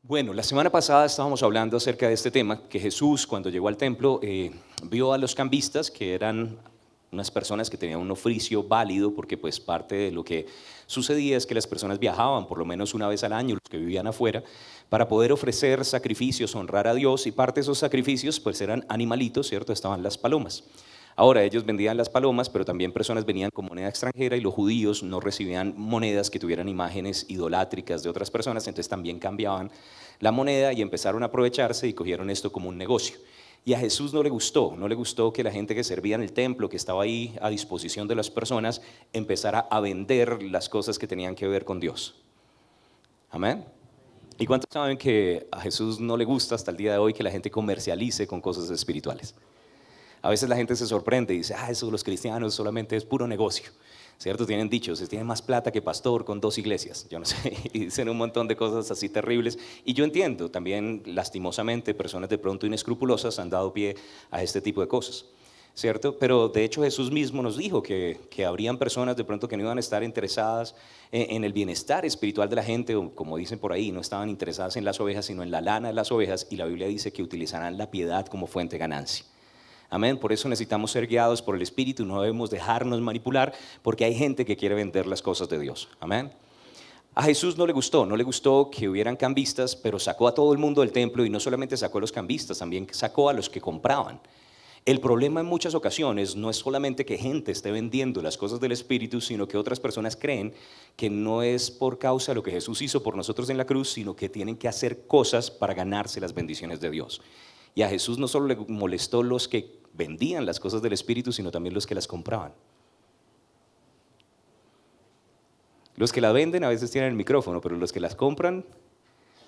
Bueno, la semana pasada estábamos hablando acerca de este tema, que Jesús cuando llegó al templo vio a los cambistas, que eran unas personas que tenían un oficio válido, porque pues parte de lo que sucedía es que las personas viajaban por lo menos una vez al año, los que vivían afuera, para poder ofrecer sacrificios, honrar a Dios, y parte de esos sacrificios pues eran animalitos, ¿cierto? Estaban las palomas. Ahora ellos vendían las palomas, pero también personas venían con moneda extranjera y los judíos no recibían monedas que tuvieran imágenes idolátricas de otras personas, entonces también cambiaban la moneda y empezaron a aprovecharse y cogieron esto como un negocio. Y a Jesús no le gustó que la gente que servía en el templo, que estaba ahí a disposición de las personas, empezara a vender las cosas que tenían que ver con Dios. Amén. ¿Y cuántos saben que a Jesús no le gusta hasta el día de hoy que la gente comercialice con cosas espirituales? A veces la gente se sorprende y dice, eso de los cristianos solamente es puro negocio, ¿cierto? Tienen dichos, tienen más plata que pastor con 2 iglesias, yo no sé, y dicen un montón de cosas así terribles. Y yo entiendo, también lastimosamente personas de pronto inescrupulosas han dado pie a este tipo de cosas, ¿cierto? Pero de hecho Jesús mismo nos dijo que habrían personas de pronto que no iban a estar interesadas en el bienestar espiritual de la gente, o como dicen por ahí, no estaban interesadas en las ovejas, sino en la lana de las ovejas, y la Biblia dice que utilizarán la piedad como fuente de ganancia. Amén. Por eso necesitamos ser guiados por el Espíritu, no debemos dejarnos manipular, porque hay gente que quiere vender las cosas de Dios. Amén. A Jesús no le gustó que hubieran cambistas, pero sacó a todo el mundo del templo, y no solamente sacó a los cambistas, también sacó a los que compraban. El problema en muchas ocasiones no es solamente que gente esté vendiendo las cosas del Espíritu, sino que otras personas creen que no es por causa de lo que Jesús hizo por nosotros en la cruz, sino que tienen que hacer cosas para ganarse las bendiciones de Dios. Y a Jesús no solo le molestó los que vendían las cosas del Espíritu, sino también los que las compraban. Los que la venden a veces tienen el micrófono, pero los que las compran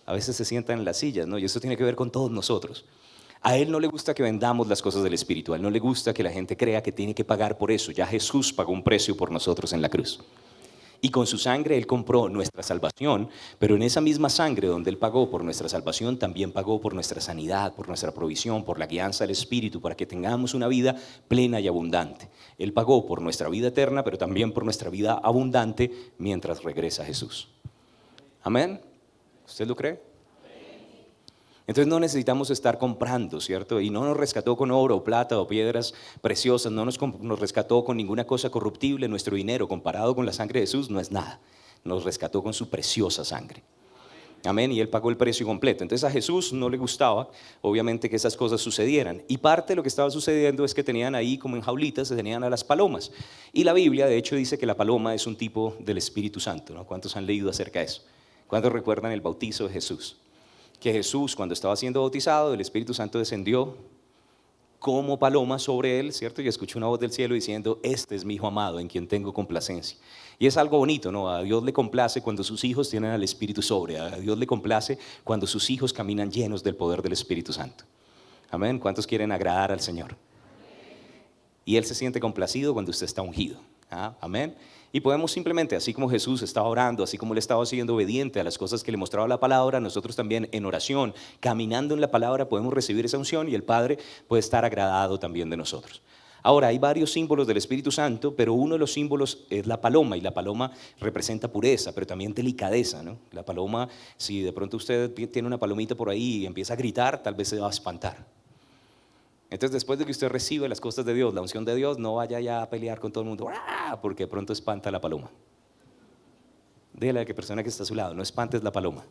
a veces se sientan en las sillas, ¿no? Y eso tiene que ver con todos nosotros. A Él no le gusta que vendamos las cosas del Espíritu, a Él no le gusta que la gente crea que tiene que pagar por eso. Ya Jesús pagó un precio por nosotros en la cruz. Y con su sangre Él compró nuestra salvación, pero en esa misma sangre donde Él pagó por nuestra salvación, también pagó por nuestra sanidad, por nuestra provisión, por la guianza del Espíritu, para que tengamos una vida plena y abundante. Él pagó por nuestra vida eterna, pero también por nuestra vida abundante mientras regresa Jesús. Amén. ¿Usted lo cree? Entonces no necesitamos estar comprando, ¿cierto? Y no nos rescató con oro, plata o piedras preciosas, no nos rescató con ninguna cosa corruptible. Nuestro dinero comparado con la sangre de Jesús no es nada. Nos rescató con su preciosa sangre. Amén, y Él pagó el precio completo. Entonces a Jesús no le gustaba, obviamente, que esas cosas sucedieran. Y parte de lo que estaba sucediendo es que tenían ahí, como en jaulitas, se tenían a las palomas. Y la Biblia, de hecho, dice que la paloma es un tipo del Espíritu Santo, ¿no? ¿Cuántos han leído acerca de eso? ¿Cuántos recuerdan el bautizo de Jesús? Que Jesús, cuando estaba siendo bautizado, el Espíritu Santo descendió como paloma sobre él, ¿cierto? Y escuchó una voz del cielo diciendo, este es mi hijo amado en quien tengo complacencia. Y es algo bonito, ¿no? A Dios le complace cuando sus hijos tienen al Espíritu sobre. A Dios le complace cuando sus hijos caminan llenos del poder del Espíritu Santo. Amén. ¿Cuántos quieren agradar al Señor? Y Él se siente complacido cuando usted está ungido. Amén. Y podemos simplemente, así como Jesús estaba orando, así como Él estaba siendo obediente a las cosas que le mostraba la palabra, nosotros también en oración, caminando en la palabra, podemos recibir esa unción y el Padre puede estar agradado también de nosotros. Ahora, hay varios símbolos del Espíritu Santo, pero uno de los símbolos es la paloma, y la paloma representa pureza, pero también delicadeza, ¿no? La paloma, si de pronto usted tiene una palomita por ahí y empieza a gritar, tal vez se va a espantar. Entonces, después de que usted recibe las cosas de Dios, la unción de Dios, no vaya ya a pelear con todo el mundo, porque de pronto espanta la paloma. Dígale a la persona que está a su lado, no espantes la paloma.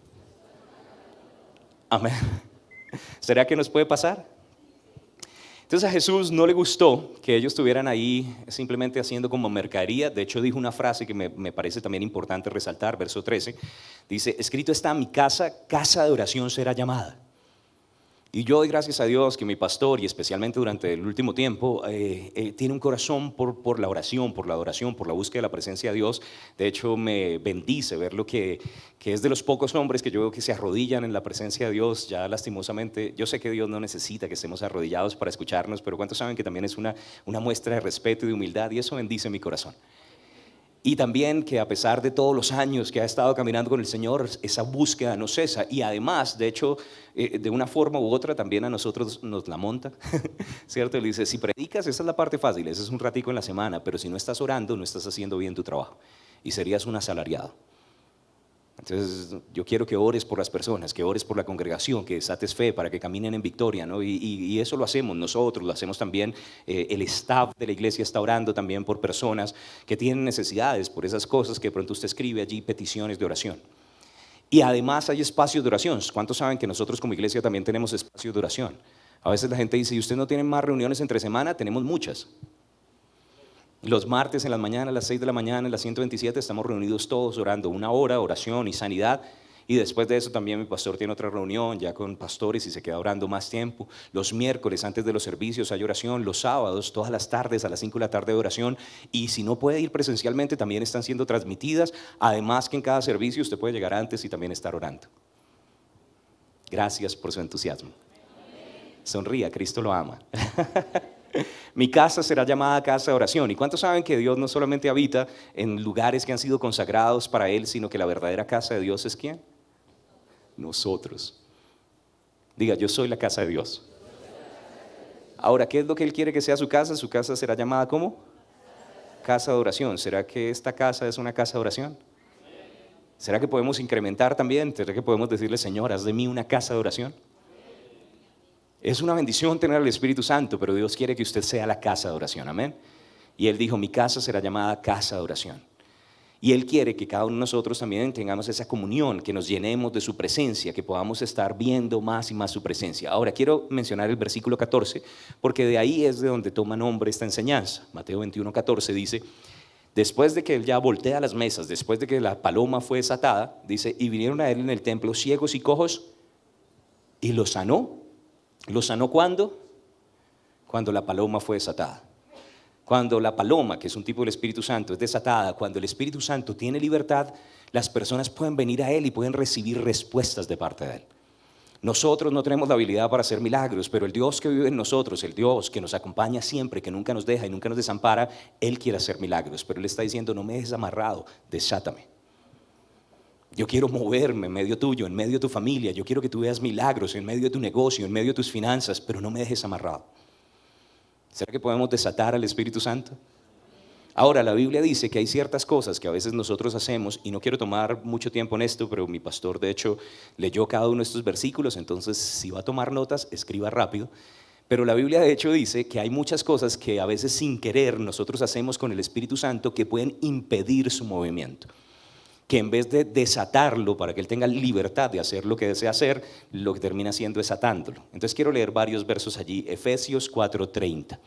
Amén. ¿Será que nos puede pasar? Entonces a Jesús no le gustó que ellos estuvieran ahí simplemente haciendo como mercadería. De hecho dijo una frase que me parece también importante resaltar, verso 13. Dice, escrito está, mi casa, casa de oración será llamada. Y yo doy gracias a Dios que mi pastor, y especialmente durante el último tiempo, tiene un corazón por la oración, por la adoración, por la búsqueda de la presencia de Dios. De hecho, me bendice ver lo que es de los pocos hombres que yo veo que se arrodillan en la presencia de Dios, ya lastimosamente. Yo sé que Dios no necesita que estemos arrodillados para escucharnos, pero ¿cuántos saben que también es una muestra de respeto y de humildad? Y eso bendice mi corazón. Y también que a pesar de todos los años que ha estado caminando con el Señor, esa búsqueda no cesa. Y además, de hecho, de una forma u otra también a nosotros nos la monta, ¿cierto? Él dice, si predicas, esa es la parte fácil, ese es un ratico en la semana, pero si no estás orando, no estás haciendo bien tu trabajo y serías un asalariado. Entonces, yo quiero que ores por las personas, que ores por la congregación, que desates fe para que caminen en victoria, ¿no? Y eso lo hacemos nosotros, lo hacemos también. El staff de la iglesia está orando también por personas que tienen necesidades, por esas cosas que de pronto usted escribe allí, peticiones de oración. Y además hay espacios de oración. ¿Cuántos saben que nosotros como iglesia también tenemos espacios de oración? A veces la gente dice, ¿y usted no tiene más reuniones entre semana? Tenemos muchas. Los martes en las mañanas, a las 6 de la mañana, en las 127, estamos reunidos todos orando 1 hora, oración y sanidad. Y después de eso también mi pastor tiene otra reunión ya con pastores y se queda orando más tiempo. Los miércoles antes de los servicios hay oración, los sábados, todas las tardes a las 5 de la tarde de oración. Y si no puede ir presencialmente, también están siendo transmitidas. Además que en cada servicio usted puede llegar antes y también estar orando. Gracias por su entusiasmo. Sonría, Cristo lo ama. Mi casa será llamada casa de oración. ¿Y cuántos saben que Dios no solamente habita en lugares que han sido consagrados para Él, sino que la verdadera casa de Dios es ¿quién? Nosotros. Diga, yo soy la casa de Dios. Ahora, ¿qué es lo que Él quiere que sea su casa? Su casa será llamada ¿cómo? Casa de oración. ¿Será que esta casa es una casa de oración? ¿Será que podemos incrementar también? ¿Será que podemos decirle, Señor, haz de mí una casa de oración? Es una bendición tener al Espíritu Santo, pero Dios quiere que usted sea la casa de oración, amén. Y Él dijo, mi casa será llamada casa de oración. Y Él quiere que cada uno de nosotros también tengamos esa comunión, que nos llenemos de su presencia, que podamos estar viendo más y más su presencia. Ahora quiero mencionar el versículo 14, porque de ahí es de donde toma nombre esta enseñanza. Mateo 21:14 dice, después de que Él ya voltea las mesas, después de que la paloma fue desatada, dice, y vinieron a Él en el templo ciegos y cojos, y los sanó. ¿Los sanó cuándo? Cuando la paloma fue desatada. Cuando la paloma, que es un tipo del Espíritu Santo, es desatada, cuando el Espíritu Santo tiene libertad, las personas pueden venir a Él y pueden recibir respuestas de parte de Él. Nosotros no tenemos la habilidad para hacer milagros, pero el Dios que vive en nosotros, el Dios que nos acompaña siempre, que nunca nos deja y nunca nos desampara, Él quiere hacer milagros, pero Él está diciendo, no me dejes amarrado, desátame. Yo quiero moverme en medio tuyo, en medio de tu familia. Yo quiero que tú veas milagros en medio de tu negocio, en medio de tus finanzas, pero no me dejes amarrado. ¿Será que podemos desatar al Espíritu Santo? Ahora, la Biblia dice que hay ciertas cosas que a veces nosotros hacemos, y no quiero tomar mucho tiempo en esto, pero mi pastor de hecho leyó cada uno de estos versículos, entonces si va a tomar notas, escriba rápido. Pero la Biblia de hecho dice que hay muchas cosas que a veces sin querer nosotros hacemos con el Espíritu Santo que pueden impedir su movimiento. Que en vez de desatarlo para que él tenga libertad de hacer lo que desea hacer, lo que termina haciendo es atándolo. Entonces quiero leer varios versos allí, Efesios 4:30.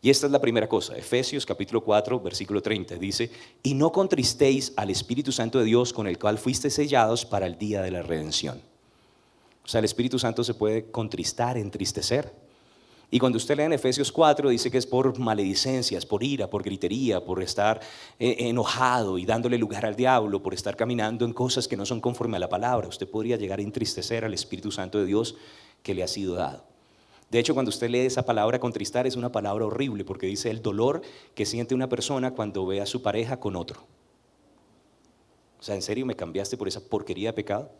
Y esta es la primera cosa, Efesios capítulo 4, versículo 30, dice, y no contristéis al Espíritu Santo de Dios con el cual fuisteis sellados para el día de la redención. O sea, el Espíritu Santo se puede contristar, entristecer. Y cuando usted lee en Efesios 4 dice que es por maledicencias, por ira, por gritería, por estar enojado y dándole lugar al diablo, por estar caminando en cosas que no son conforme a la palabra. Usted podría llegar a entristecer al Espíritu Santo de Dios que le ha sido dado. De hecho, cuando usted lee esa palabra contristar es una palabra horrible porque dice el dolor que siente una persona cuando ve a su pareja con otro. O sea, ¿en serio me cambiaste por esa porquería de pecado?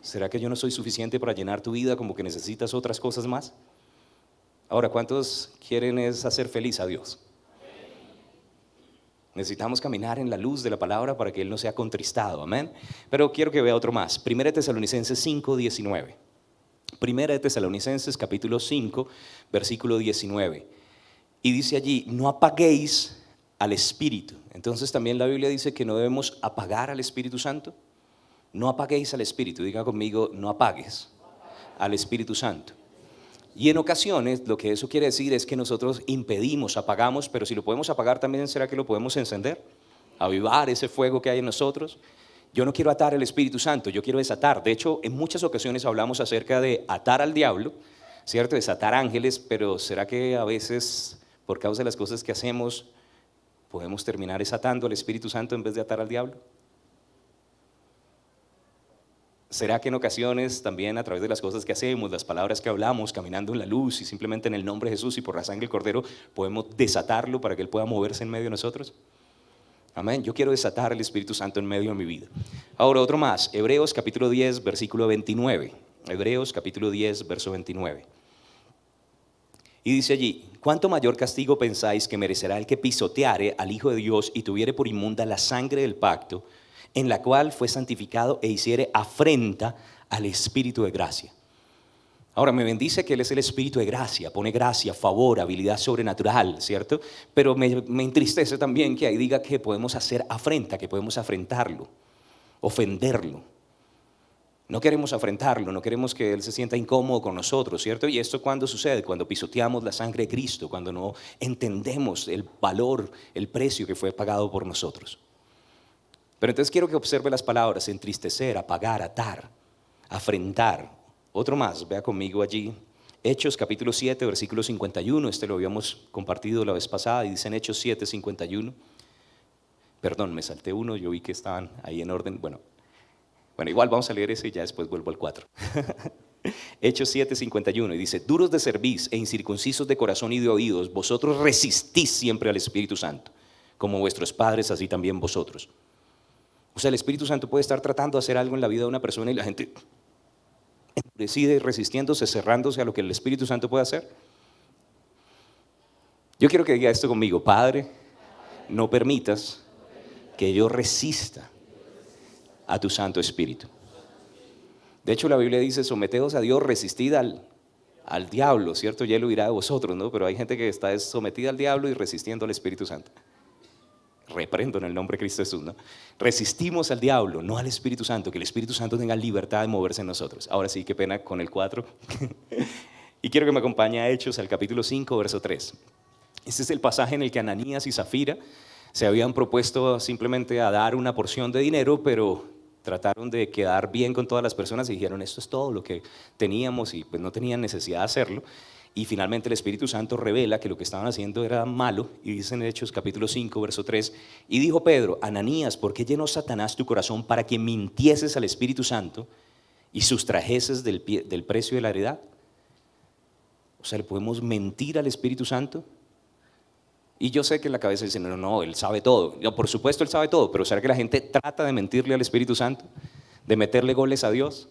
¿Será que yo no soy suficiente para llenar tu vida como que necesitas otras cosas más? Ahora, ¿cuántos quieren es hacer feliz a Dios? Necesitamos caminar en la luz de la palabra para que Él no sea contristado, amén. Pero quiero que vea otro más, 1 Tesalonicenses 5:19. 1 Tesalonicenses capítulo 5, versículo 19. Y dice allí, no apaguéis al Espíritu. Entonces también la Biblia dice que no debemos apagar al Espíritu Santo. No apaguéis al Espíritu, diga conmigo, no apagues al Espíritu Santo. Y en ocasiones lo que eso quiere decir es que nosotros impedimos, apagamos, pero si lo podemos apagar también, ¿será que lo podemos encender? Avivar ese fuego que hay en nosotros. Yo no quiero atar el Espíritu Santo, yo quiero desatar. De hecho, en muchas ocasiones hablamos acerca de atar al diablo, ¿cierto? Desatar ángeles, pero ¿será que a veces, por causa de las cosas que hacemos, podemos terminar desatando al Espíritu Santo en vez de atar al diablo? ¿Será que en ocasiones también a través de las cosas que hacemos, las palabras que hablamos, caminando en la luz y simplemente en el nombre de Jesús y por la sangre del Cordero, podemos desatarlo para que Él pueda moverse en medio de nosotros? Amén. Yo quiero desatar el Espíritu Santo en medio de mi vida. Ahora otro más, Hebreos capítulo 10, versículo 29. Hebreos capítulo 10, verso 29. Y dice allí, ¿cuánto mayor castigo pensáis que merecerá el que pisoteare al Hijo de Dios y tuviere por inmunda la sangre del pacto, en la cual fue santificado e hiciere afrenta al Espíritu de gracia. Ahora me bendice que Él es el Espíritu de gracia, pone gracia, favor, habilidad sobrenatural, ¿cierto? Pero me entristece también que ahí diga que podemos hacer afrenta, que podemos afrentarlo, ofenderlo. No queremos afrentarlo, no queremos que Él se sienta incómodo con nosotros, ¿cierto? Y esto ¿cuándo sucede? Cuando pisoteamos la sangre de Cristo, cuando no entendemos el valor, el precio que fue pagado por nosotros. Pero entonces quiero que observe las palabras: entristecer, apagar, atar, afrentar. Otro más, vea conmigo allí, Hechos capítulo 7, versículo 51, este lo habíamos compartido la vez pasada, y dice en Hechos 7, 51, perdón, me salté uno, yo vi que estaban ahí en orden, bueno, igual vamos a leer ese y ya después vuelvo al 4. Hechos 7, 51, y dice: duros de cerviz e incircuncisos de corazón y de oídos, vosotros resistís siempre al Espíritu Santo, como vuestros padres, así también vosotros. O sea, el Espíritu Santo puede estar tratando de hacer algo en la vida de una persona y la gente decide resistiéndose, cerrándose a lo que el Espíritu Santo puede hacer. Yo quiero que diga esto conmigo: Padre, no permitas que yo resista a tu Santo Espíritu. De hecho, la Biblia dice: someteos a Dios, resistid al diablo, ¿cierto? Ya lo dirá de vosotros, ¿no? Pero hay gente que está sometida al diablo y resistiendo al Espíritu Santo. Reprendo en el nombre de Cristo Jesús, ¿no? Resistimos al diablo, no al Espíritu Santo, que el Espíritu Santo tenga libertad de moverse en nosotros. Ahora sí, qué pena con el 4. Y quiero que me acompañe a Hechos, al capítulo 5, verso 3. Este es el pasaje en el que Ananías y Zafira se habían propuesto simplemente a dar una porción de dinero, pero trataron de quedar bien con todas las personas y dijeron: esto es todo lo que teníamos, y pues no tenían necesidad de hacerlo. Y finalmente el Espíritu Santo revela que lo que estaban haciendo era malo, y dice en Hechos capítulo 5, verso 3, y dijo Pedro: Ananías, ¿por qué llenó Satanás tu corazón para que mintieses al Espíritu Santo y sustrajeses del precio de la heredad? O sea, ¿le podemos mentir al Espíritu Santo? Y yo sé que en la cabeza dicen: no, Él sabe todo. No, por supuesto Él sabe todo, pero ¿será que la gente trata de mentirle al Espíritu Santo? ¿De meterle goles a Dios?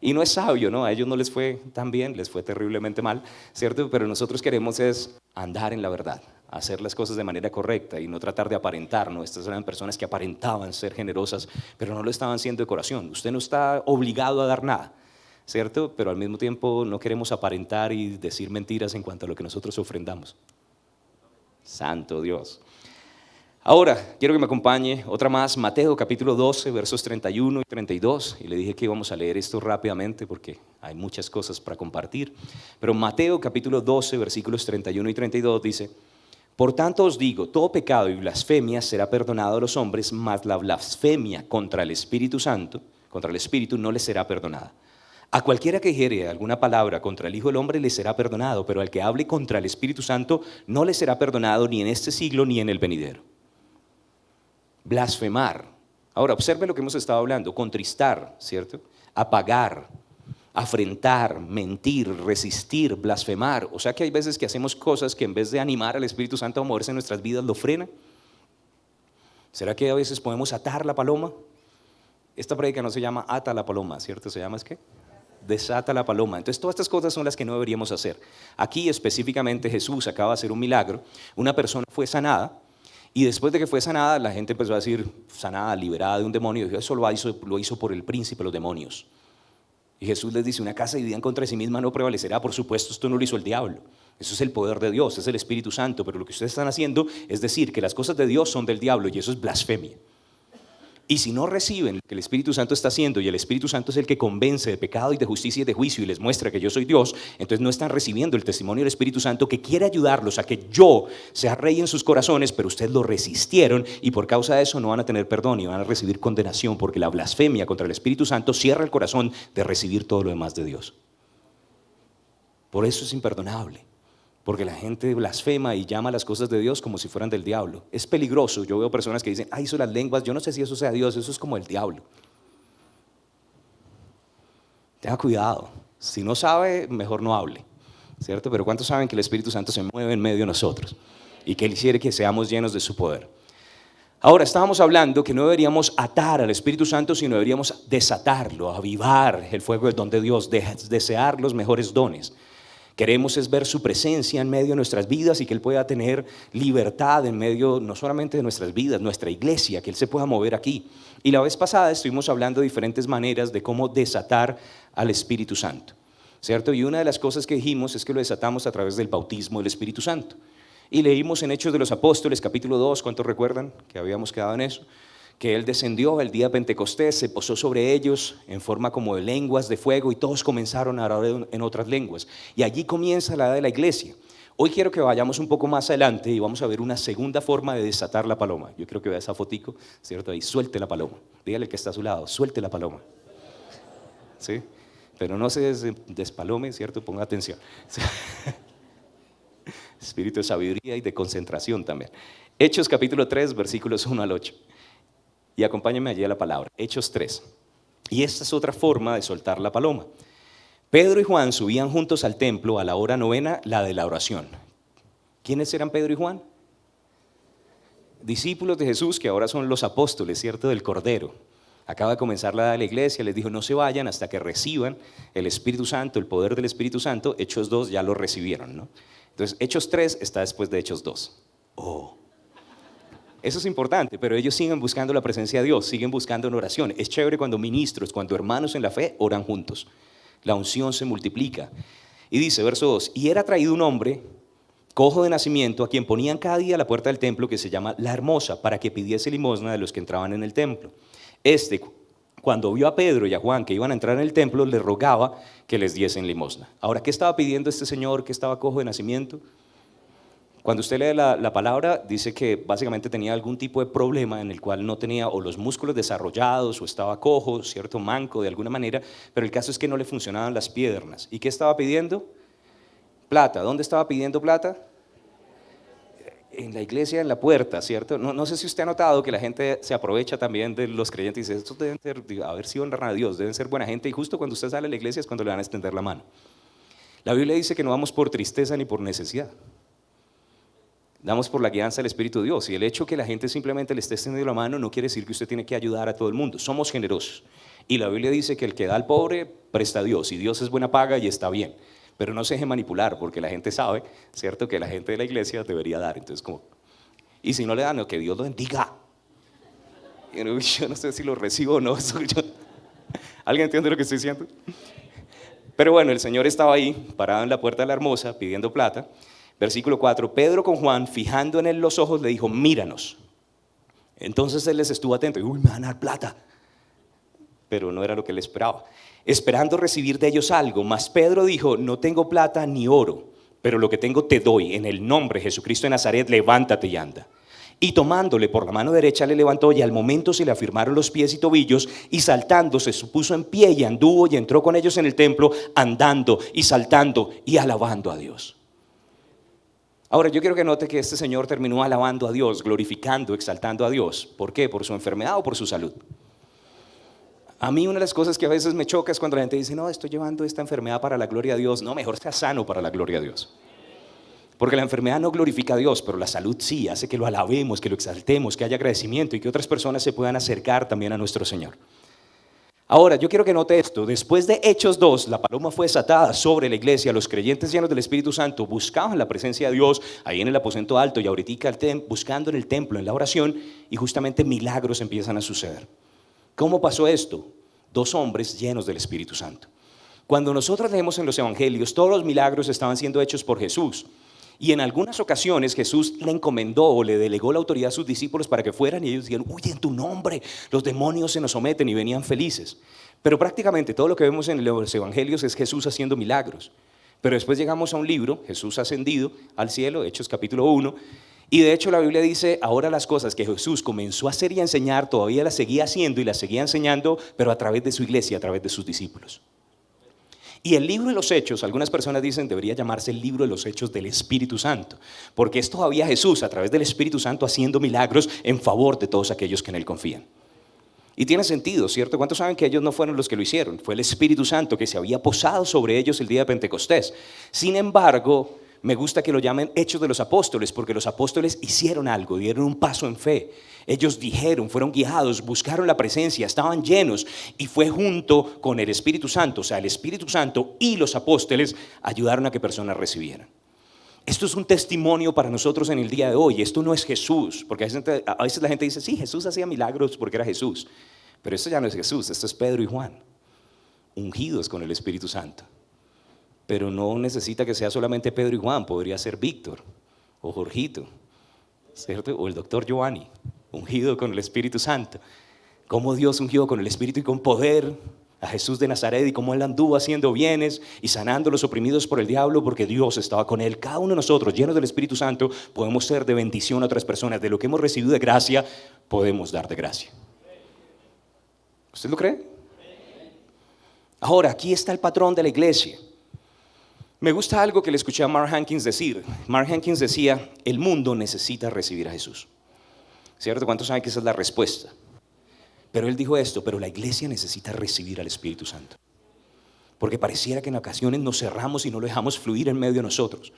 Y no es sabio, ¿no? A ellos no les fue tan bien, les fue terriblemente mal, ¿cierto? Pero nosotros queremos es andar en la verdad, hacer las cosas de manera correcta y no tratar de aparentar, ¿no? Estas eran personas que aparentaban ser generosas, pero no lo estaban haciendo de corazón. Usted no está obligado a dar nada, ¿cierto? Pero al mismo tiempo no queremos aparentar y decir mentiras en cuanto a lo que nosotros ofrendamos. Santo Dios. Ahora, quiero que me acompañe otra más, Mateo capítulo 12, versos 31 y 32, y le dije que íbamos a leer esto rápidamente porque hay muchas cosas para compartir, pero Mateo capítulo 12, versículos 31 y 32 dice: por tanto os digo, todo pecado y blasfemia será perdonado a los hombres, mas la blasfemia contra el Espíritu Santo, contra el Espíritu, no les será perdonada. A cualquiera que dijere alguna palabra contra el Hijo del Hombre le será perdonado, pero al que hable contra el Espíritu Santo no le será perdonado ni en este siglo ni en el venidero. Blasfemar. Ahora observe lo que hemos estado hablando: contristar, ¿cierto? Apagar, afrentar, mentir, resistir, blasfemar. O sea que hay veces que hacemos cosas que en vez de animar al Espíritu Santo a moverse en nuestras vidas, lo frena. ¿Será que a veces podemos atar la paloma? Esta prédica no se llama ata la paloma, ¿cierto? Se llama ¿es qué? Desata la paloma. Entonces todas estas cosas son las que no deberíamos hacer. Aquí específicamente Jesús acaba de hacer un milagro. Una persona fue sanada. Y después de que fue sanada, la gente empezó a decir: sanada, liberada de un demonio. Y eso lo hizo por el príncipe de los demonios. Y Jesús les dice: una casa dividida en contra de sí misma no prevalecerá. Por supuesto, esto no lo hizo el diablo. Eso es el poder de Dios, es el Espíritu Santo. Pero lo que ustedes están haciendo es decir que las cosas de Dios son del diablo, y eso es blasfemia. Y si no reciben lo que el Espíritu Santo está haciendo, y el Espíritu Santo es el que convence de pecado y de justicia y de juicio y les muestra que yo soy Dios, entonces no están recibiendo el testimonio del Espíritu Santo, que quiere ayudarlos a que yo sea rey en sus corazones, pero ustedes lo resistieron, y por causa de eso no van a tener perdón y van a recibir condenación, porque la blasfemia contra el Espíritu Santo cierra el corazón de recibir todo lo demás de Dios. Por eso es imperdonable. Porque la gente blasfema y llama las cosas de Dios como si fueran del diablo. Es peligroso. Yo veo personas que dicen: ay, eso las lenguas, yo no sé si eso sea Dios, eso es como el diablo. Tenga cuidado. Si no sabe, mejor no hable, ¿cierto? Pero ¿cuántos saben que el Espíritu Santo se mueve en medio de nosotros y que Él quiere que seamos llenos de su poder? Ahora, estábamos hablando que no deberíamos atar al Espíritu Santo, sino deberíamos desatarlo, avivar el fuego del don de Dios, desear los mejores dones. Queremos es ver su presencia en medio de nuestras vidas y que Él pueda tener libertad en medio no solamente de nuestras vidas, nuestra iglesia, que Él se pueda mover aquí. Y la vez pasada estuvimos hablando de diferentes maneras de cómo desatar al Espíritu Santo, ¿cierto? Y una de las cosas que dijimos es que lo desatamos a través del bautismo del Espíritu Santo. Y leímos en Hechos de los Apóstoles, capítulo 2, ¿cuántos recuerdan que habíamos quedado en eso? Que Él descendió el día de Pentecostés, se posó sobre ellos en forma como de lenguas de fuego y todos comenzaron a hablar en otras lenguas. Y allí comienza la edad de la iglesia. Hoy quiero que vayamos un poco más adelante y vamos a ver una segunda forma de desatar la paloma. Yo quiero que vea esa fotico, ¿cierto? Ahí, suelte la paloma. Dígale al que está a su lado, suelte la paloma. ¿Sí? Pero no se despalome, ¿cierto? Ponga atención. Espíritu de sabiduría y de concentración también. Hechos capítulo 3, versículos 1 al 8. Y acompáñenme allí a la palabra. Hechos 3. Y esta es otra forma de soltar la paloma. Pedro y Juan subían juntos al templo a la hora novena, la de la oración. ¿Quiénes eran Pedro y Juan? Discípulos de Jesús, que ahora son los apóstoles, ¿cierto? Del Cordero. Acaba de comenzar la edad de la iglesia, les dijo no se vayan hasta que reciban el Espíritu Santo, el poder del Espíritu Santo. Hechos 2 ya lo recibieron, ¿no? Entonces Hechos 3 está después de Hechos 2. Eso es importante, pero ellos siguen buscando la presencia de Dios, siguen buscando en oración. Es chévere cuando ministros, cuando hermanos en la fe oran juntos. La unción se multiplica. Y dice, verso 2, y era traído un hombre cojo de nacimiento a quien ponían cada día a la puerta del templo, que se llama La Hermosa, para que pidiese limosna de los que entraban en el templo. Cuando vio a Pedro y a Juan que iban a entrar en el templo, le rogaba que les diesen limosna. Ahora, ¿qué estaba pidiendo este señor que estaba cojo de nacimiento? Cuando usted lee la palabra, dice que básicamente tenía algún tipo de problema en el cual no tenía o los músculos desarrollados o estaba cojo, cierto, manco de alguna manera, pero el caso es que no le funcionaban las piernas. ¿Y qué estaba pidiendo? Plata. ¿Dónde estaba pidiendo plata? En la iglesia, en la puerta, ¿cierto? No sé si usted ha notado que la gente se aprovecha también de los creyentes y dice, estos deben ser, a ver si honran a Dios, deben ser buena gente, y justo cuando usted sale de la iglesia es cuando le van a extender la mano. La Biblia dice que no vamos por tristeza ni por necesidad. Damos por la guianza del Espíritu de Dios, y el hecho que la gente simplemente le esté extendiendo la mano no quiere decir que usted tiene que ayudar a todo el mundo. Somos generosos, y la Biblia dice que el que da al pobre presta a Dios, y Dios es buena paga y está bien, pero no se deje manipular, porque la gente sabe, ¿cierto?, que la gente de la iglesia debería dar. Entonces, y si no le dan, no, que Dios lo bendiga. Yo no sé si lo recibo o no. ¿Alguien entiende lo que estoy diciendo? Pero bueno, el Señor estaba ahí, parado en la puerta de La Hermosa, pidiendo plata. Versículo 4, Pedro con Juan, fijando en él los ojos, le dijo, míranos. Entonces él les estuvo atento, y me van a dar plata. Pero no era lo que él esperaba, esperando recibir de ellos algo. Mas Pedro dijo, no tengo plata ni oro, pero lo que tengo te doy. En el nombre de Jesucristo de Nazaret, levántate y anda. Y tomándole por la mano derecha le levantó, y al momento se le afirmaron los pies y tobillos, y saltando se puso en pie y anduvo y entró con ellos en el templo, andando y saltando y alabando a Dios. Ahora yo quiero que note que este señor terminó alabando a Dios, glorificando, exaltando a Dios. ¿Por qué? ¿Por su enfermedad o por su salud? A mí una de las cosas que a veces me choca es cuando la gente dice, no, estoy llevando esta enfermedad para la gloria de Dios. No, mejor sea sano para la gloria de Dios. Porque la enfermedad no glorifica a Dios, pero la salud sí, hace que lo alabemos, que lo exaltemos, que haya agradecimiento y que otras personas se puedan acercar también a nuestro Señor. Ahora, yo quiero que note esto, después de Hechos 2, la paloma fue desatada sobre la iglesia, los creyentes llenos del Espíritu Santo buscaban la presencia de Dios ahí en el aposento alto y ahorita buscando en el templo, en la oración, y justamente milagros empiezan a suceder. ¿Cómo pasó esto? 2 hombres llenos del Espíritu Santo. Cuando nosotros leemos en los evangelios, todos los milagros estaban siendo hechos por Jesús. Y en algunas ocasiones Jesús le encomendó o le delegó la autoridad a sus discípulos para que fueran y ellos dijeron, uy, en tu nombre los demonios se nos someten, y venían felices. Pero prácticamente todo lo que vemos en los evangelios es Jesús haciendo milagros. Pero después llegamos a un libro, Jesús ascendido al cielo, Hechos capítulo 1, y de hecho la Biblia dice, ahora las cosas que Jesús comenzó a hacer y a enseñar, todavía las seguía haciendo y las seguía enseñando, pero a través de su iglesia, a través de sus discípulos. Y el libro de los Hechos, algunas personas dicen, debería llamarse el libro de los Hechos del Espíritu Santo, porque es todavía Jesús a través del Espíritu Santo haciendo milagros en favor de todos aquellos que en Él confían. Y tiene sentido, ¿cierto? ¿Cuántos saben que ellos no fueron los que lo hicieron? Fue el Espíritu Santo que se había posado sobre ellos el día de Pentecostés. Sin embargo, Me gusta que lo llamen Hechos de los Apóstoles, porque los apóstoles hicieron algo, dieron un paso en fe. Ellos dijeron, fueron guiados, buscaron la presencia, estaban llenos, y fue junto con el Espíritu Santo, o sea, el Espíritu Santo y los apóstoles ayudaron a que personas recibieran. Esto es un testimonio para nosotros en el día de hoy. Esto no es Jesús, porque a veces la gente dice, sí, Jesús hacía milagros porque era Jesús, pero esto ya no es Jesús, esto es Pedro y Juan, ungidos con el Espíritu Santo. Pero no necesita que sea solamente Pedro y Juan, podría ser Víctor o Jorgito, ¿cierto? O el doctor Giovanni, ungido con el Espíritu Santo. Cómo Dios ungió con el Espíritu y con poder a Jesús de Nazaret, y cómo Él anduvo haciendo bienes y sanando a los oprimidos por el diablo, porque Dios estaba con Él. Cada uno de nosotros, llenos del Espíritu Santo, podemos ser de bendición a otras personas. De lo que hemos recibido de gracia, podemos dar de gracia. ¿Usted lo cree? Ahora, aquí está el patrón de la iglesia. Me gusta algo que le escuché a Mark Hankins decir. Mark Hankins decía, el mundo necesita recibir a Jesús. ¿Cierto? ¿Cuántos saben que esa es la respuesta? Pero él dijo esto, pero la iglesia necesita recibir al Espíritu Santo. Porque pareciera que en ocasiones nos cerramos y no lo dejamos fluir en medio de nosotros.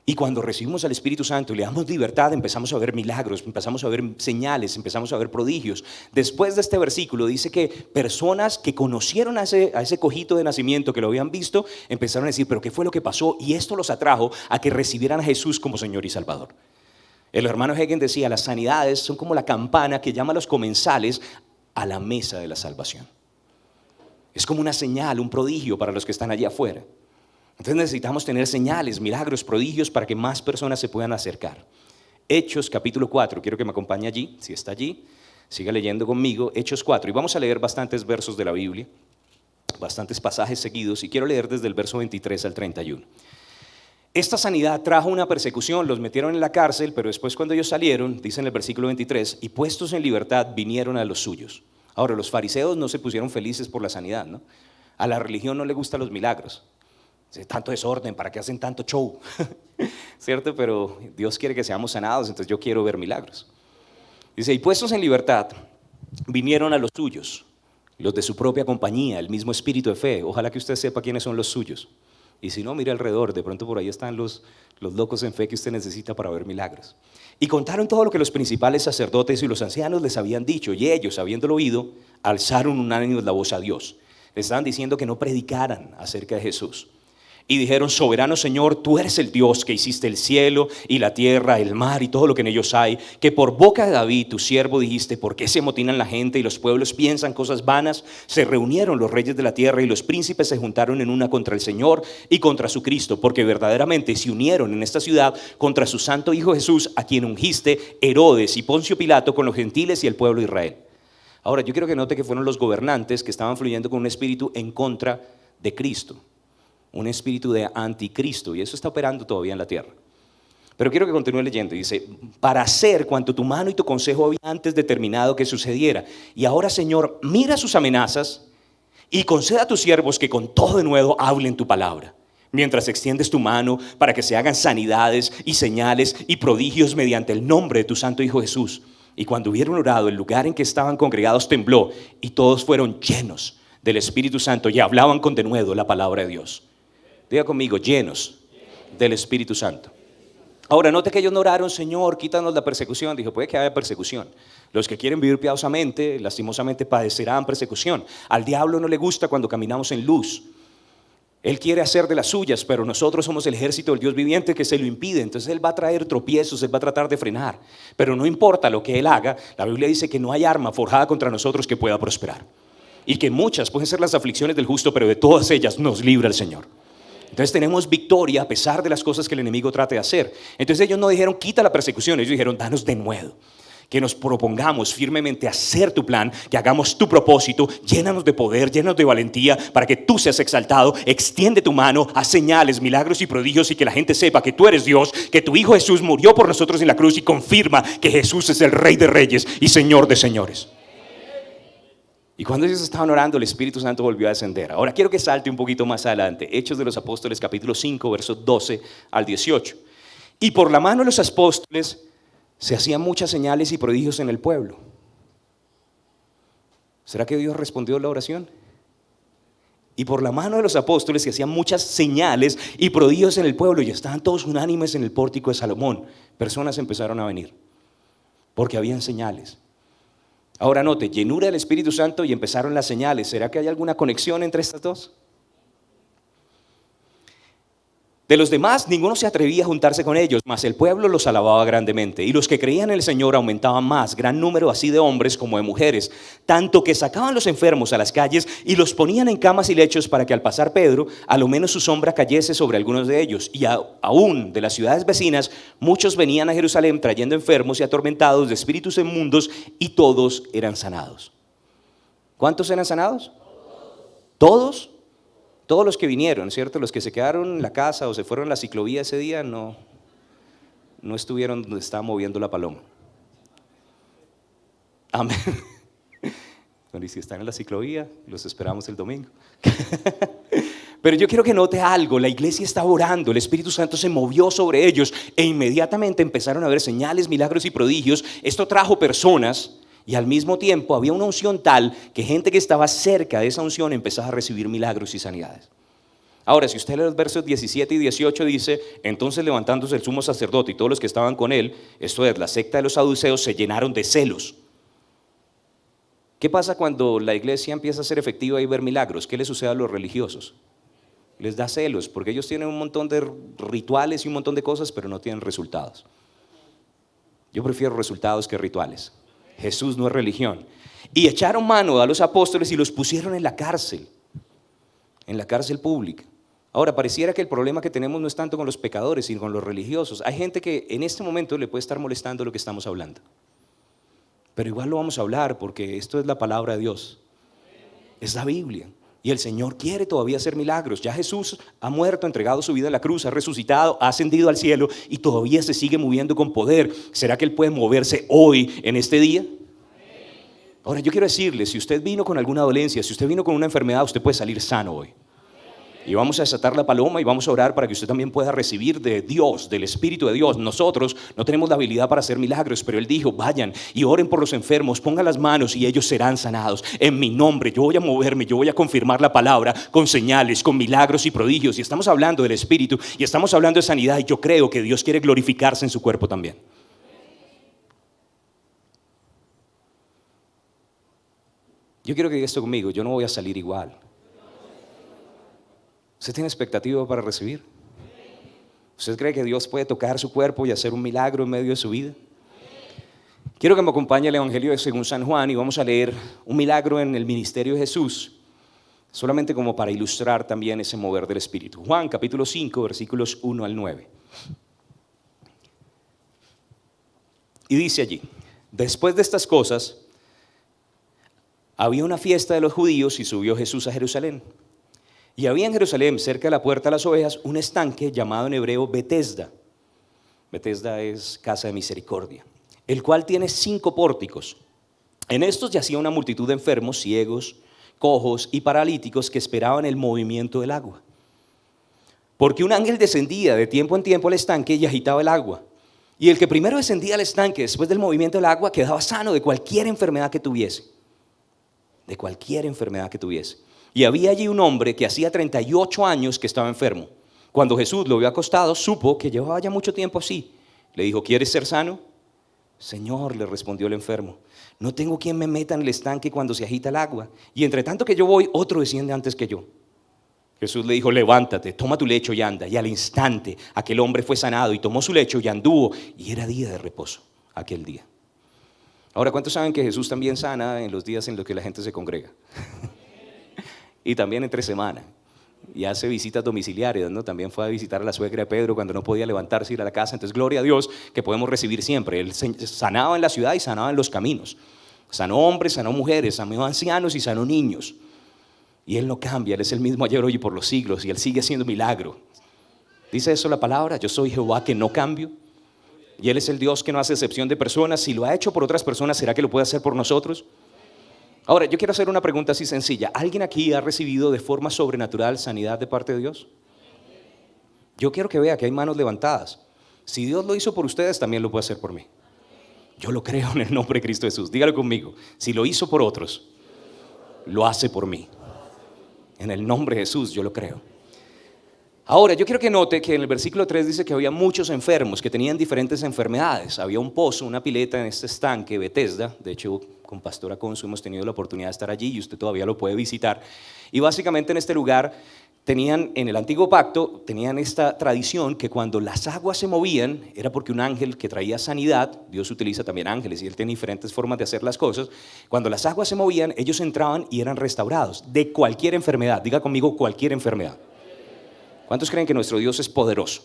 Y cuando recibimos al Espíritu Santo y le damos libertad, empezamos a ver milagros, empezamos a ver señales, empezamos a ver prodigios. Después de este versículo dice que personas que conocieron a ese cojito de nacimiento, que lo habían visto, empezaron a decir, pero ¿qué fue lo que pasó? Y esto los atrajo a que recibieran a Jesús como Señor y Salvador. El hermano Hagin decía, las sanidades son como la campana que llama a los comensales a la mesa de la salvación. Es como una señal, un prodigio para los que están allá afuera. Entonces necesitamos tener señales, milagros, prodigios para que más personas se puedan acercar. Hechos capítulo 4, quiero que me acompañe allí, si está allí, siga leyendo conmigo, Hechos 4, y vamos a leer bastantes versos de la Biblia, bastantes pasajes seguidos, y quiero leer desde el verso 23 al 31. Esta sanidad trajo una persecución, los metieron en la cárcel, pero después cuando ellos salieron, dice en el versículo 23, y puestos en libertad vinieron a los suyos. Ahora, los fariseos no se pusieron felices por la sanidad, ¿no? A la religión no le gustan los milagros. Tanto desorden, ¿para qué hacen tanto show? ¿Cierto? Pero Dios quiere que seamos sanados, entonces yo quiero ver milagros. Dice, y puestos en libertad, vinieron a los suyos, los de su propia compañía, el mismo espíritu de fe. Ojalá que usted sepa quiénes son los suyos. Y si no, mire alrededor, de pronto por ahí están los locos en fe que usted necesita para ver milagros. Y contaron todo lo que los principales sacerdotes y los ancianos les habían dicho, y ellos, habiéndolo oído, alzaron unánimes la voz a Dios. Les estaban diciendo que no predicaran acerca de Jesús. Y dijeron, soberano Señor, tú eres el Dios que hiciste el cielo y la tierra, el mar y todo lo que en ellos hay, que por boca de David, tu siervo, dijiste, ¿por qué se amotinan la gente y los pueblos piensan cosas vanas? Se reunieron los reyes de la tierra y los príncipes se juntaron en una contra el Señor y contra su Cristo, porque verdaderamente se unieron en esta ciudad contra su santo Hijo Jesús, a quien ungiste Herodes y Poncio Pilato con los gentiles y el pueblo de Israel. Ahora, yo quiero que note que fueron los gobernantes que estaban fluyendo con un espíritu en contra de Cristo. Un espíritu de anticristo, y eso está operando todavía en la tierra. Pero quiero que continúe leyendo. Dice, para hacer cuanto tu mano y tu consejo había antes determinado que sucediera. Y ahora, Señor, mira sus amenazas y conceda a tus siervos que con todo de nuevo hablen tu palabra, mientras extiendes tu mano para que se hagan sanidades y señales y prodigios mediante el nombre de tu santo Hijo Jesús. Y cuando hubieron orado, el lugar en que estaban congregados tembló, y todos fueron llenos del Espíritu Santo y hablaban con denuedo la palabra de Dios. Diga conmigo, llenos del Espíritu Santo. Ahora, note que ellos no oraron, Señor, quítanos la persecución. Dijo, puede que haya persecución. Los que quieren vivir piadosamente, lastimosamente, padecerán persecución. Al diablo no le gusta cuando caminamos en luz. Él quiere hacer de las suyas, pero nosotros somos el ejército del Dios viviente que se lo impide. Entonces Él va a traer tropiezos, Él va a tratar de frenar. Pero no importa lo que Él haga, la Biblia dice que no hay arma forjada contra nosotros que pueda prosperar. Y que muchas pueden ser las aflicciones del justo, pero de todas ellas nos libra el Señor. Entonces tenemos victoria a pesar de las cosas que el enemigo trate de hacer. Entonces ellos no dijeron quita la persecución, ellos dijeron danos de nuevo, que nos propongamos firmemente hacer tu plan, que hagamos tu propósito, llénanos de poder, llénanos de valentía para que tú seas exaltado, extiende tu mano, haz señales, milagros y prodigios, y que la gente sepa que tú eres Dios, que tu Hijo Jesús murió por nosotros en la cruz y confirma que Jesús es el Rey de Reyes y Señor de Señores. Y cuando ellos estaban orando, el Espíritu Santo volvió a descender. Ahora quiero que salte un poquito más adelante. Hechos de los Apóstoles, capítulo 5, versos 12 al 18. Y por la mano de los apóstoles se hacían muchas señales y prodigios en el pueblo. ¿Será que Dios respondió la oración? y por la mano de los apóstoles se hacían muchas señales y prodigios en el pueblo y estaban todos unánimes en el pórtico de Salomón. Personas empezaron a venir porque habían señales. Ahora note, llenura del Espíritu Santo y empezaron las señales. ¿Será que hay alguna conexión entre estas dos? De los demás, ninguno se atrevía a juntarse con ellos, mas el pueblo los alababa grandemente. Y los que creían en el Señor aumentaban más, gran número así de hombres como de mujeres, tanto que sacaban los enfermos a las calles y los ponían en camas y lechos para que al pasar Pedro, a lo menos su sombra cayese sobre algunos de ellos. Y aún de las ciudades vecinas, muchos venían a Jerusalén trayendo enfermos y atormentados de espíritus inmundos, y todos eran sanados. ¿Cuántos eran sanados? ¿Todos? Todos los que vinieron, ¿cierto? Los que se quedaron en la casa o se fueron a la ciclovía ese día no estuvieron donde estaba moviendo la paloma. Amén. Bueno, y si están en la ciclovía, los esperamos el domingo. Pero yo quiero que note algo, la iglesia estaba orando, el Espíritu Santo se movió sobre ellos e inmediatamente empezaron a ver señales, milagros y prodigios. Esto trajo personas. Y al mismo tiempo había una unción tal que gente que estaba cerca de esa unción empezaba a recibir milagros y sanidades. Ahora, si usted lee los versos 17 y 18 dice, entonces levantándose el sumo sacerdote y todos los que estaban con él, esto es, la secta de los saduceos, se llenaron de celos. ¿Qué pasa cuando la iglesia empieza a ser efectiva y ver milagros? ¿Qué le sucede a los religiosos? Les da celos, porque ellos tienen un montón de rituales y un montón de cosas, pero no tienen resultados. Yo prefiero resultados que rituales. Jesús no es religión. Y echaron mano a los apóstoles y los pusieron en la cárcel pública. Ahora, pareciera que el problema que tenemos no es tanto con los pecadores, sino con los religiosos. Hay gente que en este momento le puede estar molestando lo que estamos hablando. Pero igual lo vamos a hablar porque esto es la palabra de Dios. Es la Biblia. Y el Señor quiere todavía hacer milagros. Ya Jesús ha muerto, entregado su vida en la cruz, ha resucitado, ha ascendido al cielo y todavía se sigue moviendo con poder. ¿Será que Él puede moverse hoy, en este día? Ahora yo quiero decirle, si usted vino con alguna dolencia, si usted vino con una enfermedad, usted puede salir sano hoy. Y vamos a desatar la paloma y vamos a orar para que usted también pueda recibir de Dios, del Espíritu de Dios. Nosotros no tenemos la habilidad para hacer milagros, pero Él dijo, vayan y oren por los enfermos, pongan las manos y ellos serán sanados. En mi nombre yo voy a moverme, yo voy a confirmar la palabra con señales, con milagros y prodigios. Y estamos hablando del Espíritu y estamos hablando de sanidad y yo creo que Dios quiere glorificarse en su cuerpo también. Yo quiero que diga esto conmigo, yo no voy a salir igual. ¿Usted tiene expectativa para recibir? ¿Usted cree que Dios puede tocar su cuerpo y hacer un milagro en medio de su vida? Quiero que me acompañe el Evangelio según San Juan y vamos a leer un milagro en el ministerio de Jesús, solamente como para ilustrar también ese mover del Espíritu. Juan capítulo 5, versículos 1 al 9. Y dice allí, después de estas cosas, había una fiesta de los judíos y subió Jesús a Jerusalén. Y había en Jerusalén, cerca de la puerta de las ovejas, un estanque llamado en hebreo Betesda. Betesda es casa de misericordia, el cual tiene 5 pórticos. En estos yacía una multitud de enfermos, ciegos, cojos y paralíticos que esperaban el movimiento del agua. Porque un ángel descendía de tiempo en tiempo al estanque y agitaba el agua. Y el que primero descendía al estanque después del movimiento del agua quedaba sano de cualquier enfermedad que tuviese. De cualquier enfermedad que tuviese. Y había allí un hombre que hacía 38 años que estaba enfermo. Cuando Jesús lo vio acostado, supo que llevaba ya mucho tiempo así. Le dijo, ¿quieres ser sano? Señor, le respondió el enfermo, no tengo quien me meta en el estanque cuando se agita el agua. Y entre tanto que yo voy, otro desciende antes que yo. Jesús le dijo, levántate, toma tu lecho y anda. Y al instante aquel hombre fue sanado y tomó su lecho y anduvo. Y era día de reposo aquel día. Ahora, ¿cuántos saben que Jesús también sana en los días en los que la gente se congrega? Y también entre semana. Y hace visitas domiciliarias, ¿no? También fue a visitar a la suegra de Pedro cuando no podía levantarse y ir a la casa. Entonces, gloria a Dios que podemos recibir siempre. Él sanaba en la ciudad y sanaba en los caminos. Sanó hombres, sanó mujeres, sanó ancianos y sanó niños. Y Él no cambia, Él es el mismo ayer, hoy y por los siglos. Y Él sigue haciendo milagro. Dice eso la palabra, yo soy Jehová que no cambio. Y Él es el Dios que no hace excepción de personas. Si lo ha hecho por otras personas, ¿será que lo puede hacer por nosotros? Ahora, yo quiero hacer una pregunta así sencilla. ¿Alguien aquí ha recibido de forma sobrenatural sanidad de parte de Dios? Yo quiero que vea que hay manos levantadas. Si Dios lo hizo por ustedes, también lo puede hacer por mí. Yo lo creo en el nombre de Cristo Jesús. Dígalo conmigo. Si lo hizo por otros, lo hace por mí. En el nombre de Jesús, yo lo creo. Ahora, yo quiero que note que en el versículo 3 dice que había muchos enfermos que tenían diferentes enfermedades. Había un pozo, una pileta en este estanque, Bethesda. De hecho, con Pastora Consu hemos tenido la oportunidad de estar allí y usted todavía lo puede visitar. Y básicamente en este lugar tenían, en el antiguo pacto, tenían esta tradición que cuando las aguas se movían, era porque un ángel que traía sanidad, Dios utiliza también ángeles y Él tiene diferentes formas de hacer las cosas, cuando las aguas se movían, ellos entraban y eran restaurados de cualquier enfermedad. Diga conmigo, cualquier enfermedad. ¿Cuántos creen que nuestro Dios es poderoso?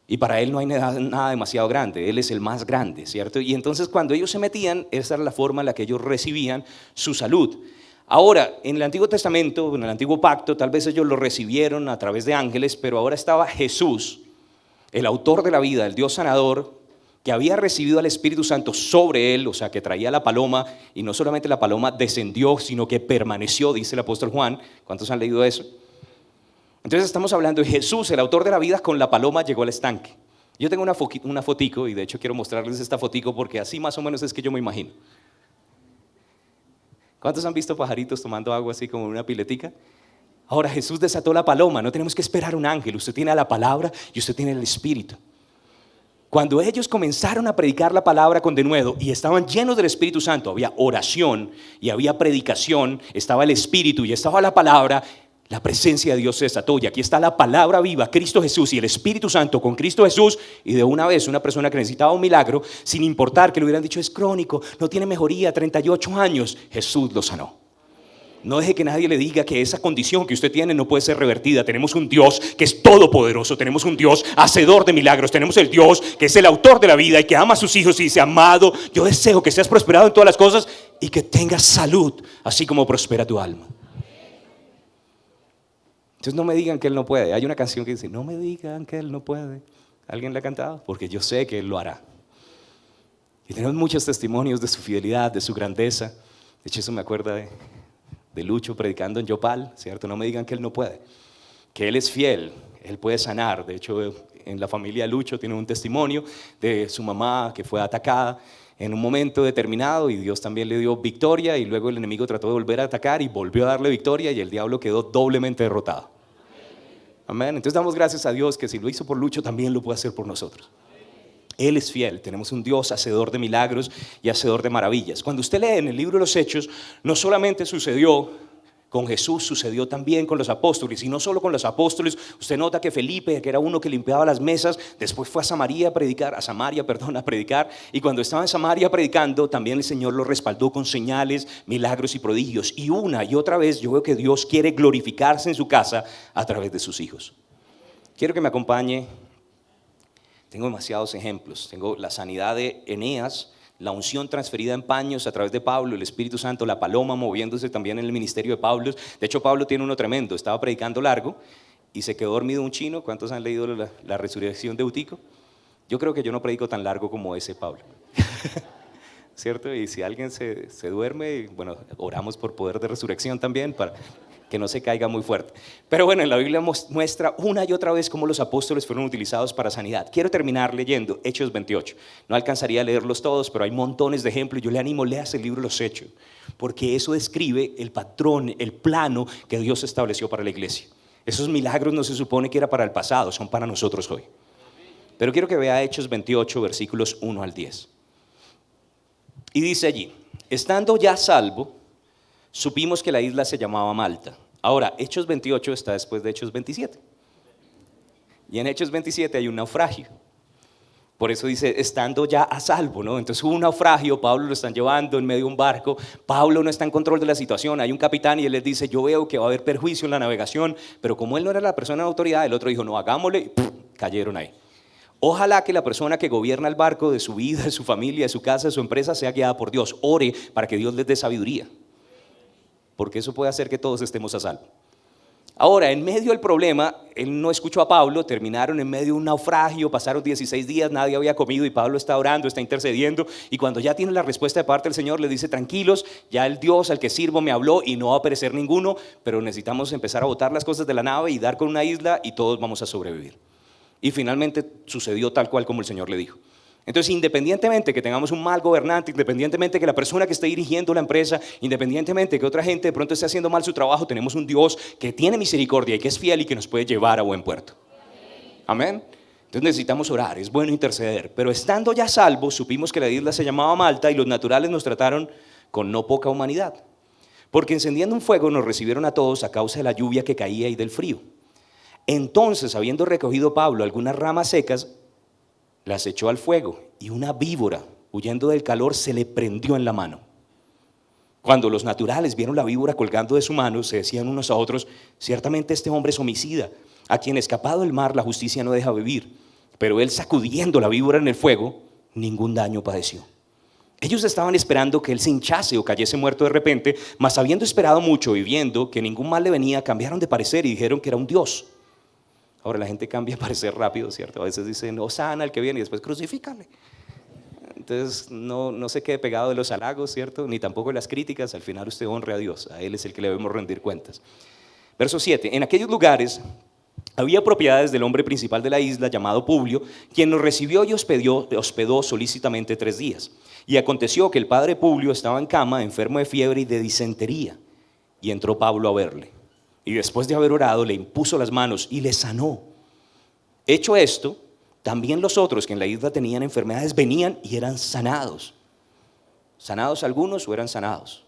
Y para Él no hay nada demasiado grande, Él es el más grande, ¿cierto? Y entonces cuando ellos se metían, esa era la forma en la que ellos recibían su salud. Ahora, en el Antiguo Testamento, en el Antiguo Pacto, tal vez ellos lo recibieron a través de ángeles, pero ahora estaba Jesús, el autor de la vida, el Dios sanador, que había recibido al Espíritu Santo sobre Él, o sea, que traía la paloma, y no solamente la paloma descendió, sino que permaneció, dice el apóstol Juan. ¿Cuántos han leído eso? Entonces estamos hablando de Jesús, el autor de la vida, con la paloma llegó al estanque. Yo tengo una fotico, y de hecho quiero mostrarles esta fotico porque así más o menos es que yo me imagino. ¿Cuántos han visto pajaritos tomando agua así como en una piletica? Ahora Jesús desató la paloma, no tenemos que esperar a un ángel, usted tiene la palabra y usted tiene el Espíritu. Cuando ellos comenzaron a predicar la palabra con denuedo y estaban llenos del Espíritu Santo, había oración y había predicación, estaba el Espíritu y estaba la palabra. La presencia de Dios se desató y aquí está la palabra viva, Cristo Jesús y el Espíritu Santo con Cristo Jesús. Y de una vez una persona que necesitaba un milagro, sin importar que le hubieran dicho es crónico, no tiene mejoría, 38 años, Jesús lo sanó. No deje que nadie le diga que esa condición que usted tiene no puede ser revertida. Tenemos un Dios que es todopoderoso, tenemos un Dios hacedor de milagros, tenemos el Dios que es el autor de la vida y que ama a sus hijos y dice, amado, yo deseo que seas prosperado en todas las cosas y que tengas salud, así como prospera tu alma. Entonces no me digan que Él no puede. Hay una canción que dice, no me digan que Él no puede. ¿Alguien la ha cantado? Porque yo sé que Él lo hará. Y tenemos muchos testimonios de su fidelidad, de su grandeza. De hecho, eso me acuerda de Lucho predicando en Yopal, ¿cierto? No me digan que Él no puede. Que Él es fiel, Él puede sanar. De hecho, en la familia Lucho tiene un testimonio de su mamá que fue atacada en un momento determinado y Dios también le dio victoria y luego el enemigo trató de volver a atacar y volvió a darle victoria y el diablo quedó doblemente derrotado. Amén. Entonces damos gracias a Dios que si lo hizo por Lucho también lo puede hacer por nosotros. Él es fiel, tenemos un Dios hacedor de milagros y hacedor de maravillas. Cuando usted lee en el libro de los Hechos, no solamente sucedió con Jesús, sucedió también con los apóstoles, y no solo con los apóstoles. Usted nota que Felipe, que era uno que limpiaba las mesas, después fue a Samaria a predicar, y cuando estaba en Samaria predicando, también el Señor lo respaldó con señales, milagros y prodigios. Y una y otra vez yo veo que Dios quiere glorificarse en su casa a través de sus hijos. Quiero que me acompañe. Tengo demasiados ejemplos. Tengo la sanidad de Eneas, la unción transferida en paños a través de Pablo, el Espíritu Santo, la paloma moviéndose también en el ministerio de Pablo. De hecho, Pablo tiene uno tremendo. Estaba predicando largo y se quedó dormido un chino. ¿Cuántos han leído la resurrección de Eutico? Yo creo que yo no predico tan largo como ese Pablo. ¿Cierto? Y si alguien se duerme, bueno, oramos por poder de resurrección también para que no se caiga muy fuerte. Pero bueno, en la Biblia muestra una y otra vez cómo los apóstoles fueron utilizados para sanidad. Quiero terminar leyendo Hechos 28. No alcanzaría a leerlos todos, pero hay montones de ejemplos. Yo le animo, léase el libro de los Hechos, porque eso describe el patrón, el plano que Dios estableció para la iglesia. Esos milagros no se supone que era para el pasado, son para nosotros hoy. Pero quiero que vea Hechos 28, versículos 1 al 10. Y dice allí, estando ya salvo, supimos que la isla se llamaba Malta. Ahora, Hechos 28 está después de Hechos 27. Y en Hechos 27 hay un naufragio. Por eso dice, estando ya a salvo, ¿no? Entonces hubo un naufragio, Pablo lo están llevando en medio de un barco, Pablo no está en control de la situación, hay un capitán y él les dice, yo veo que va a haber perjuicio en la navegación, pero como él no era la persona de autoridad, el otro dijo, no, hagámosle, y cayeron ahí. Ojalá que la persona que gobierna el barco de su vida, de su familia, de su casa, de su empresa, sea guiada por Dios. Ore para que Dios les dé sabiduría, porque eso puede hacer que todos estemos a salvo. Ahora, en medio del problema, él no escuchó a Pablo, terminaron en medio de un naufragio, pasaron 16 días, nadie había comido y Pablo está orando, está intercediendo, y cuando ya tiene la respuesta de parte del Señor, le dice, tranquilos, ya el Dios al que sirvo me habló y no va a perecer ninguno, pero necesitamos empezar a botar las cosas de la nave y dar con una isla y todos vamos a sobrevivir. Y finalmente sucedió tal cual como el Señor le dijo. Entonces, independientemente que tengamos un mal gobernante, independientemente que la persona que esté dirigiendo la empresa, independientemente que otra gente de pronto esté haciendo mal su trabajo, tenemos un Dios que tiene misericordia y que es fiel y que nos puede llevar a buen puerto. Amén. Entonces necesitamos orar, es bueno interceder. Pero estando ya salvos, supimos que la isla se llamaba Malta y los naturales nos trataron con no poca humanidad. Porque encendiendo un fuego nos recibieron a todos a causa de la lluvia que caía y del frío. Entonces, habiendo recogido Pablo algunas ramas secas, las echó al fuego y una víbora, huyendo del calor, se le prendió en la mano. Cuando los naturales vieron la víbora colgando de su mano, se decían unos a otros: ciertamente este hombre es homicida, a quien escapado del mar la justicia no deja vivir. Pero él, sacudiendo la víbora en el fuego, ningún daño padeció. Ellos estaban esperando que él se hinchase o cayese muerto de repente, mas habiendo esperado mucho y viendo que ningún mal le venía, cambiaron de parecer y dijeron que era un dios. Ahora la gente cambia de parecer rápido, ¿cierto? A veces dicen, Hosana el que viene, y después crucifícale. Entonces no se quede pegado de los halagos, ¿cierto? Ni tampoco de las críticas. Al final usted honre a Dios, a Él es el que le debemos rendir cuentas. Verso 7, en aquellos lugares había propiedades del hombre principal de la isla llamado Publio, quien nos recibió y hospedó solícitamente 3 días. Y aconteció que el padre Publio estaba en cama, enfermo de fiebre y de disentería, y entró Pablo a verle. Y después de haber orado, le impuso las manos y le sanó. Hecho esto, también los otros que en la isla tenían enfermedades venían y eran sanados. ¿Sanados algunos o eran sanados?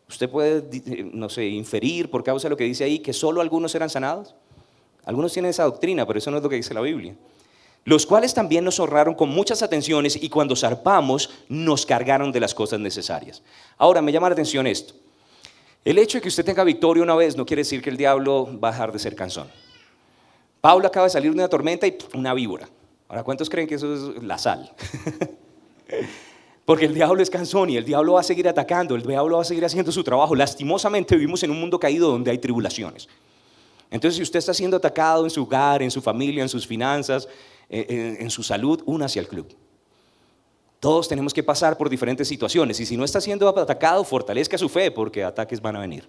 Usted puede, no sé, inferir por causa de lo que dice ahí que solo algunos eran sanados. Algunos tienen esa doctrina, pero eso no es lo que dice la Biblia. Los cuales también nos honraron con muchas atenciones y cuando zarpamos nos cargaron de las cosas necesarias. Ahora me llama la atención esto. El hecho de que usted tenga victoria una vez no quiere decir que el diablo va a dejar de ser cansón. Pablo acaba de salir de una tormenta y una víbora. Ahora, ¿cuántos creen que eso es la sal? Porque el diablo es cansón y el diablo va a seguir atacando, el diablo va a seguir haciendo su trabajo. Lastimosamente vivimos en un mundo caído donde hay tribulaciones. Entonces, si usted está siendo atacado en su hogar, en su familia, en sus finanzas, en su salud, únase al club. Todos tenemos que pasar por diferentes situaciones y si no está siendo atacado, fortalezca su fe porque ataques van a venir.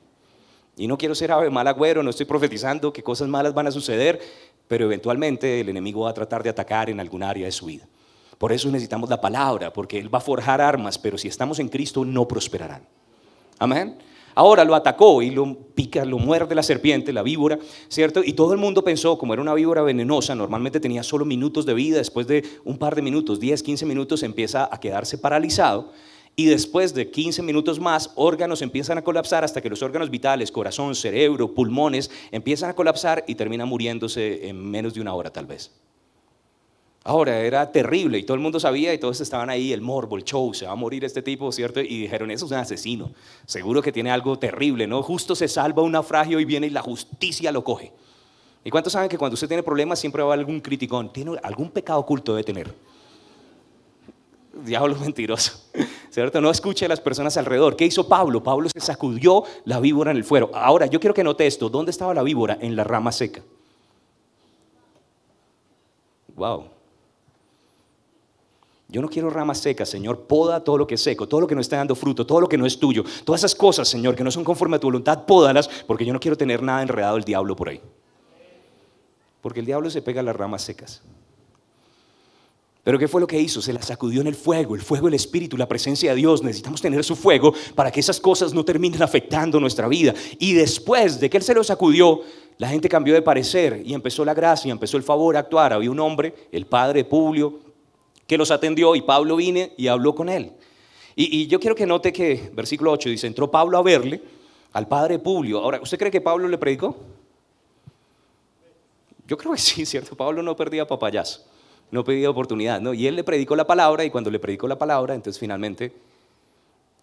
Y no quiero ser mal agüero, no estoy profetizando que cosas malas van a suceder, pero eventualmente el enemigo va a tratar de atacar en algún área de su vida. Por eso necesitamos la palabra, porque él va a forjar armas, pero si estamos en Cristo no prosperarán. Amén. Ahora lo atacó y lo pica, lo muerde la serpiente, la víbora, ¿cierto? Y todo el mundo pensó, como era una víbora venenosa, normalmente tenía solo minutos de vida, después de un par de minutos, 10, 15 minutos, empieza a quedarse paralizado. Y después de 15 minutos más, órganos empiezan a colapsar hasta que los órganos vitales, corazón, cerebro, pulmones, empiezan a colapsar y termina muriéndose en menos de una hora tal vez. Ahora era terrible y todo el mundo sabía y todos estaban ahí, el morbo, el show, se va a morir este tipo, ¿cierto? Y dijeron, eso es un asesino, seguro que tiene algo terrible, ¿no? Justo se salva un naufragio y viene y la justicia lo coge. ¿Y cuántos saben que cuando usted tiene problemas siempre va a haber algún criticón? Tiene algún pecado oculto debe tener. Diablo mentiroso, ¿cierto? No escuche a las personas alrededor. ¿Qué hizo Pablo? Pablo se sacudió la víbora en el fuego. Ahora, yo quiero que note esto. ¿Dónde estaba la víbora? En la rama seca. Wow. Yo no quiero ramas secas, Señor. Poda todo lo que es seco, todo lo que no está dando fruto, todo lo que no es tuyo. Todas esas cosas, Señor, que no son conforme a tu voluntad, pódalas, porque yo no quiero tener nada enredado del diablo por ahí. Porque el diablo se pega a las ramas secas. Pero ¿qué fue lo que hizo? Se la sacudió en el fuego del Espíritu, la presencia de Dios. Necesitamos tener su fuego para que esas cosas no terminen afectando nuestra vida. Y después de que Él se lo sacudió, la gente cambió de parecer y empezó la gracia, empezó el favor a actuar. Había un hombre, el padre Publio, que los atendió y Pablo vino y habló con él. Y yo quiero que note que, versículo 8 dice, entró Pablo a verle al padre Publio. Ahora, ¿usted cree que Pablo le predicó? Yo creo que sí, ¿cierto? Pablo no perdía papayazo. No pedía oportunidad, ¿no? Y él le predicó la palabra y cuando le predicó la palabra, entonces finalmente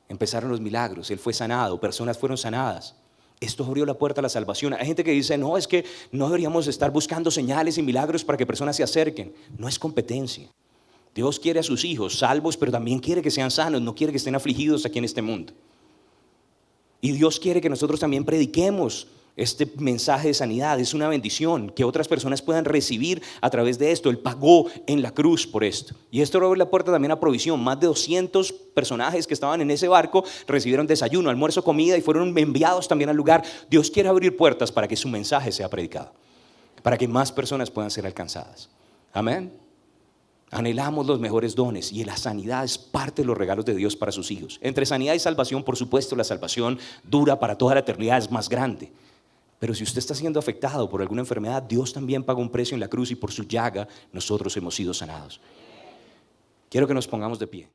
empezaron los milagros. Él fue sanado, personas fueron sanadas. Esto abrió la puerta a la salvación. Hay gente que dice, no, es que no deberíamos estar buscando señales y milagros para que personas se acerquen. No es competencia. Dios quiere a sus hijos salvos, pero también quiere que sean sanos, no quiere que estén afligidos aquí en este mundo. Y Dios quiere que nosotros también prediquemos este mensaje de sanidad. Es una bendición que otras personas puedan recibir a través de esto. Él pagó en la cruz por esto. Y esto abre la puerta también a provisión. Más de 200 personajes que estaban en ese barco recibieron desayuno, almuerzo, comida y fueron enviados también al lugar. Dios quiere abrir puertas para que su mensaje sea predicado, para que más personas puedan ser alcanzadas. Amén. Anhelamos los mejores dones y la sanidad es parte de los regalos de Dios para sus hijos. Entre sanidad y salvación, por supuesto, la salvación dura para toda la eternidad, es más grande. Pero si usted está siendo afectado por alguna enfermedad, Dios también pagó un precio en la cruz y por su llaga nosotros hemos sido sanados. Quiero que nos pongamos de pie.